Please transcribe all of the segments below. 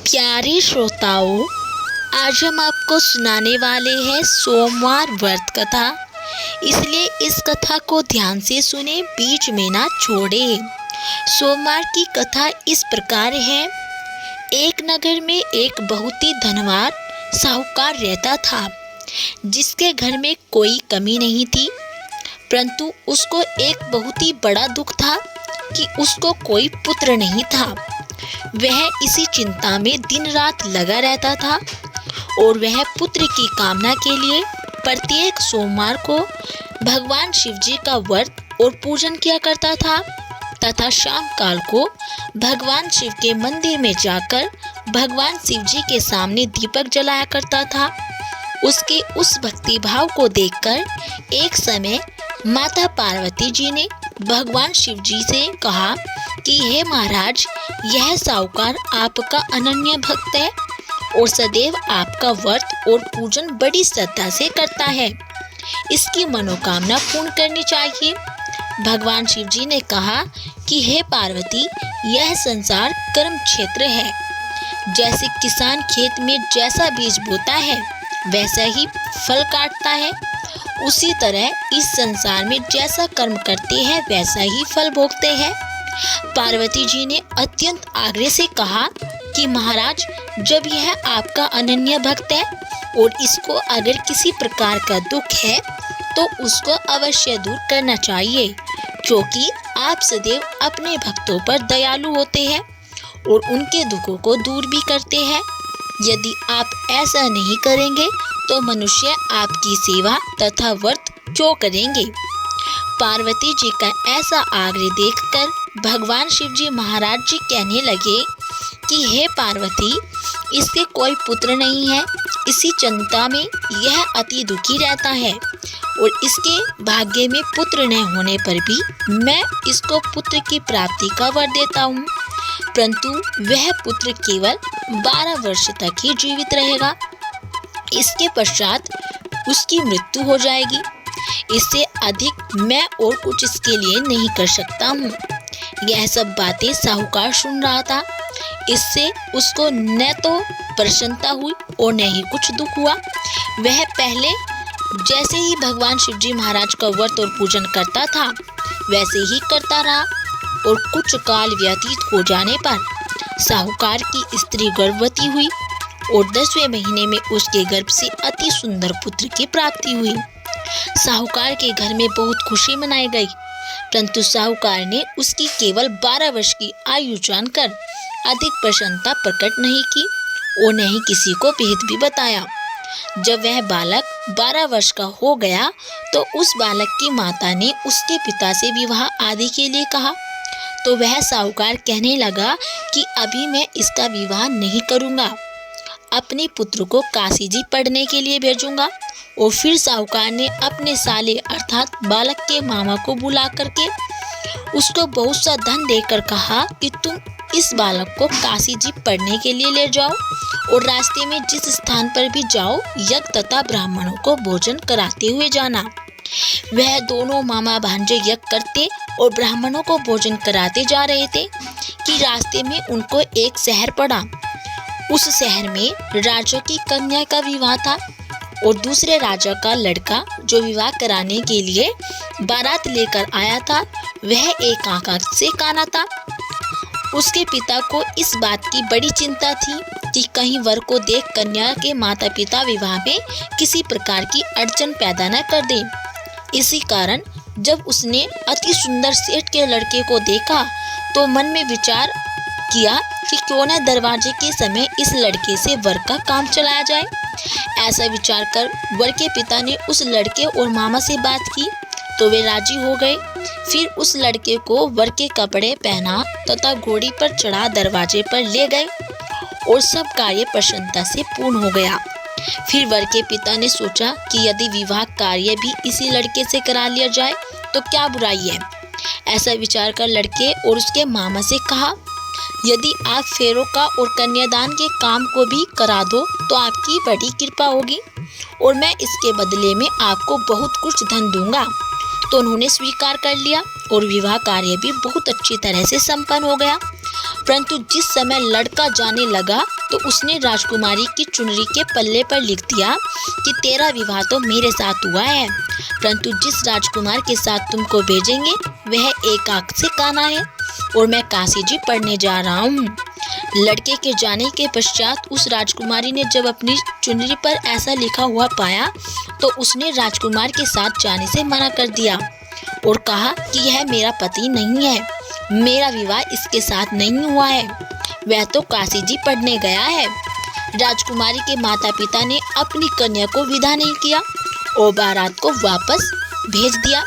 प्यारे श्रोताओं, आज हम आपको सुनाने वाले हैं सोमवार व्रत कथा। इसलिए इस कथा को ध्यान से सुने, बीच में ना छोड़े। सोमवार की कथा इस प्रकार है। एक नगर में एक बहुत ही धनवान साहूकार रहता था, जिसके घर में कोई कमी नहीं थी। परंतु उसको एक बहुत ही बड़ा दुख था कि उसको कोई पुत्र नहीं था। वह इसी चिंता में दिन रात लगा रहता था और वह पुत्र की कामना के लिए प्रत्येक सोमवार को भगवान शिव जी का व्रत और पूजन किया करता था तथा शाम काल को भगवान शिव के मंदिर में जाकर भगवान शिव जी के सामने दीपक जलाया करता था। उसके उस भक्ति भाव को देखकर एक समय माता पार्वती जी ने भगवान शिव जी से कहा कि हे महाराज, यह साहूकार आपका अनन्य भक्त है और सदैव आपका व्रत और पूजन बड़ी श्रद्धा से करता है। इसकी मनोकामना पूर्ण करनी चाहिए। भगवान शिव जी ने कहा कि हे पार्वती, यह संसार कर्म क्षेत्र है। जैसे किसान खेत में जैसा बीज बोता है वैसा ही फल काटता है, उसी तरह इस संसार में जैसा कर्म करते हैं वैसा ही फल भोगते हैं। पार्वती जी ने अत्यंत आग्रह से कहा कि महाराज, जब यह आपका अनन्य भक्त है और इसको अगर किसी प्रकार का दुख है तो उसको अवश्य दूर करना चाहिए, क्योंकि आप सदैव अपने भक्तों पर दयालु होते हैं और उनके दुखों को दूर भी करते हैं। यदि आप ऐसा नहीं करेंगे तो मनुष्य आपकी सेवा तथा व्रत क्यों करेंगे। पार्वती जी का ऐसा आग्रह देखकर भगवान शिव जी महाराज जी कहने लगे कि हे पार्वती, इसके कोई पुत्र नहीं है। इसी चिंता में यह अति दुखी रहता है और इसके भाग्य में पुत्र न होने पर भी मैं इसको पुत्र की प्राप्ति का वर देता हूँ, परंतु वह पुत्र केवल 12 वर्ष तक ही जीवित रहेगा। इसके पश्चात उसकी मृत्यु हो जाएगी। इससे अधिक मैं और कुछ इसके लिए नहीं कर सकता हूँ। यह सब बातें साहूकार सुन रहा था। इससे उसको न तो प्रसन्नता हुई और न ही कुछ दुख हुआ। वह पहले जैसे ही भगवान शिव जी महाराज का व्रत और पूजन करता था वैसे ही करता रहा और कुछ काल व्यतीत हो जाने पर साहूकार की स्त्री गर्भवती हुई और 10वें महीने में उसके गर्भ से अति सुंदर पुत्र की प्राप्ति हुई। साहूकार के घर में बहुत खुशी मनाई गई, परंतु साहूकार ने उसकी केवल 12 वर्ष की आयु जानकर अधिक प्रसन्नता प्रकट नहीं की और न ही किसी को भेद भी बताया। जब वह बालक 12 वर्ष का हो गया तो उस बालक की माता ने उसके पिता से विवाह आदि के लिए कहा, तो वह साहूकार कहने लगा कि अभी मैं इसका विवाह नहीं करूँगा, अपने पुत्र को काशी जी पढ़ने के लिए भेजूंगा। और फिर साहूकार ने अपने साले अर्थात बालक के मामा को बुला करके उसको बहुत सा धन देकर कहा कि तुम इस बालक को काशी जी पढ़ने के लिए ले जाओ और रास्ते में जिस स्थान पर भी जाओ यज्ञ तथा ब्राह्मणों को भोजन कराते हुए जाना। वह दोनों मामा भांजे यज्ञ करते और ब्राह्मणों को भोजन कराते जा रहे थे कि रास्ते में उनको एक शहर पड़ा। उस शहर में राजा की कन्या का विवाह था और दूसरे राजा का लड़का जो विवाह कराने के लिए बारात लेकर आया था वह एक आंख से काना था। उसके पिता को इस बात की बड़ी चिंता थी कि कहीं वर को देख कन्या के माता पिता विवाह में किसी प्रकार की अड़चन पैदा न कर दें। इसी कारण जब उसने अति सुंदर सेठ के लड़के को देखा तो मन में विचार किया कि क्यों न दरवाजे के समय इस लड़के से वर का काम चलाया जाए। ऐसा विचार कर वर के पिता ने उस लड़के और मामा से बात की तो वे राजी हो गए। फिर उस लड़के को वर के कपड़े पहना तथा घोड़ी पर चढ़ा दरवाजे पर ले गए और सब कार्य प्रसन्नता से पूर्ण हो गया। फिर वर के पिता ने सोचा कि यदि विवाह कार्य भी इसी लड़के से करा लिया जाए तो क्या बुराई है। ऐसा विचार कर लड़के और उसके मामा से कहा, यदि आप फेरों का और कन्यादान के काम को भी करा दो तो आपकी बड़ी कृपा होगी और मैं इसके बदले में आपको बहुत कुछ धन दूंगा। तो उन्होंने स्वीकार कर लिया और विवाह कार्य भी बहुत अच्छी तरह से संपन्न हो गया। परंतु जिस समय लड़का जाने लगा तो उसने राजकुमारी की चुनरी के पल्ले पर लिख दिया कि तेरा विवाह तो मेरे साथ हुआ है, परंतु जिस राजकुमार के साथ तुमको भेजेंगे वह एक आंख से काना है और मैं काशी जी पढ़ने जा रहा हूँ। लड़के के जाने के पश्चात उस राजकुमारी ने जब अपनी चुनरी पर ऐसा लिखा हुआ पाया तो उसने राजकुमार के साथ जाने से मना कर दिया और कहा कि यह मेरा पति नहीं है, मेरा विवाह इसके साथ नहीं हुआ है, वह तो काशी जी पढ़ने गया है। राजकुमारी के माता पिता ने अपनी कन्या को विदा नहीं किया और बारात को वापस भेज दिया।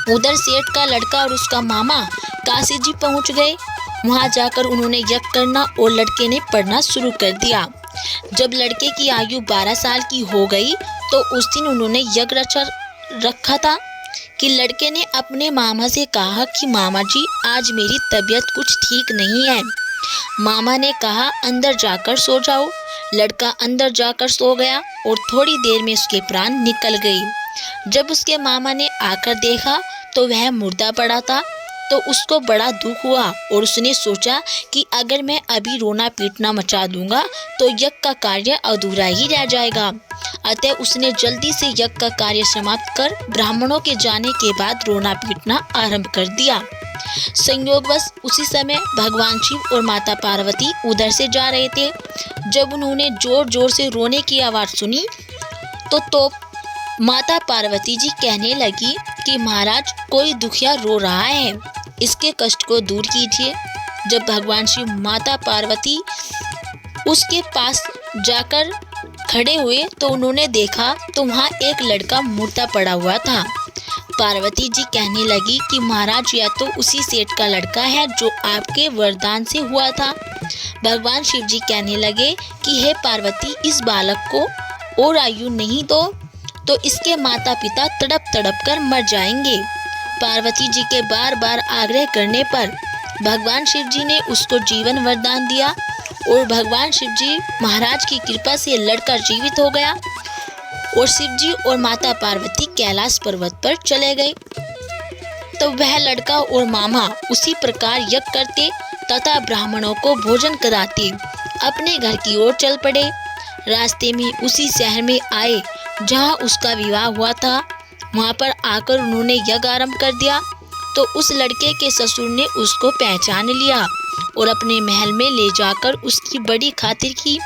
उधर सेठ का लड़का और उसका मामा काशी जी पहुंच गए। वहां जाकर उन्होंने यज्ञ करना और लड़के ने पढ़ना शुरू कर दिया। जब लड़के की आयु 12 साल की हो गई तो उस दिन उन्होंने यज्ञ रखा था कि लड़के ने अपने मामा से कहा कि मामा जी आज मेरी तबीयत कुछ ठीक नहीं है। मामा ने कहा अंदर जाकर सो जाओ। लड़का अंदर जाकर सो गया और थोड़ी देर में उसके प्राण निकल गई। जब उसके मामा ने आकर देखा तो वह मुर्दा पड़ा था तो उसको बड़ा दुख हुआ और उसने सोचा कि अगर मैं अभी रोना पीटना मचा दूंगा तो यज्ञ का कार्य अधूरा ही रह जाएगा। अतः उसने जल्दी से यज्ञ का कार्य समाप्त कर ब्राह्मणों के जाने के बाद रोना पीटना आरंभ कर दिया। संयोगवश उसी समय भगवान शिव और माता पार्वती उधर से जा रहे थे। जब उन्होंने जोर जोर से रोने की आवाज़ सुनी तो माता पार्वती जी कहने लगी कि महाराज कोई दुखिया रो रहा है, इसके कष्ट को दूर कीजिए। जब भगवान शिव माता पार्वती उसके पास जाकर खड़े हुए तो उन्होंने देखा तो वहाँ एक लड़का मुर्दा पड़ा हुआ था। पार्वती जी कहने लगी कि महाराज यह तो उसी सेठ का लड़का है जो आपके वरदान से हुआ था। भगवान शिव जी कहने लगे कि हे पार्वती इस बालक को और आयु नहीं दो तो इसके माता पिता तड़प तड़प कर मर जाएंगे। पार्वती जी के बार बार आग्रह करने पर भगवान शिव जी ने उसको जीवन वरदान दिया और भगवान शिव जी महाराज की कृपा से लड़का जीवित हो गया और शिव जी और माता पार्वती कैलाश पर्वत पर चले गए। तो वह लड़का और मामा उसी प्रकार यज्ञ करते तथा ब्राह्मणों को भोजन कराते अपने घर की ओर चल पड़े। रास्ते में उसी शहर में आए जहाँ उसका विवाह हुआ था। वहाँ पर आकर उन्होंने यज्ञ आरंभ कर दिया तो उस लड़के के ससुर ने उसको पहचान लिया और अपने महल में ले जाकर उसकी बड़ी खातिर की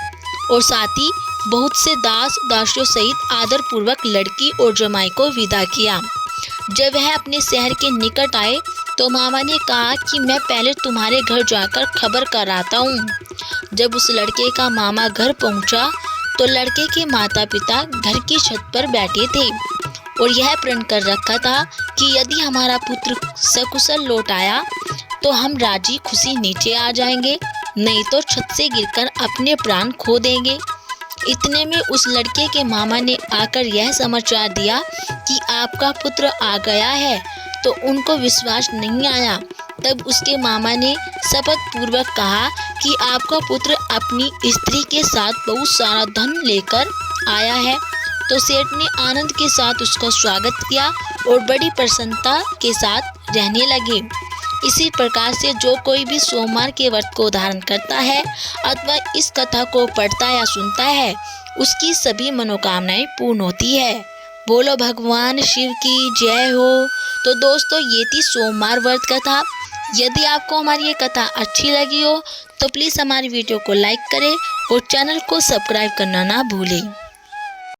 और साथ ही बहुत से दास दासियों सहित आदर पूर्वक लड़की और जमाई को विदा किया। जब वह अपने शहर के निकट आए तो मामा ने कहा कि मैं पहले तुम्हारे घर जाकर खबर कर आता हूँ। जब उस लड़के का मामा घर पहुँचा तो लड़के के माता पिता घर की छत पर बैठे थे और यह प्रण कर रखा था कि यदि हमारा पुत्र सकुशल लौट आया तो हम राजी खुशी नीचे आ जाएंगे, नहीं तो छत से गिरकर अपने प्राण खो देंगे। इतने में उस लड़के के मामा ने आकर यह समाचार दिया कि आपका पुत्र आ गया है तो उनको विश्वास नहीं आया। तब उसके मामा ने शपथ पूर्वक कहा कि आपका पुत्र अपनी स्त्री के साथ बहुत सारा धन लेकर आया है। तो सेठ ने आनंद के साथ उसका स्वागत किया और बड़ी प्रसन्नता के साथ रहने लगे। इसी प्रकार से जो कोई भी सोमवार के व्रत को धारण करता है अथवा इस कथा को पढ़ता या सुनता है उसकी सभी मनोकामनाएं पूर्ण होती है। बोलो भगवान शिव की जय हो। तो दोस्तों ये थी सोमवार व्रत कथा। यदि आपको हमारी ये कथा अच्छी लगी हो तो प्लीज़ हमारी वीडियो को लाइक करें और चैनल को सब्सक्राइब करना ना भूलें।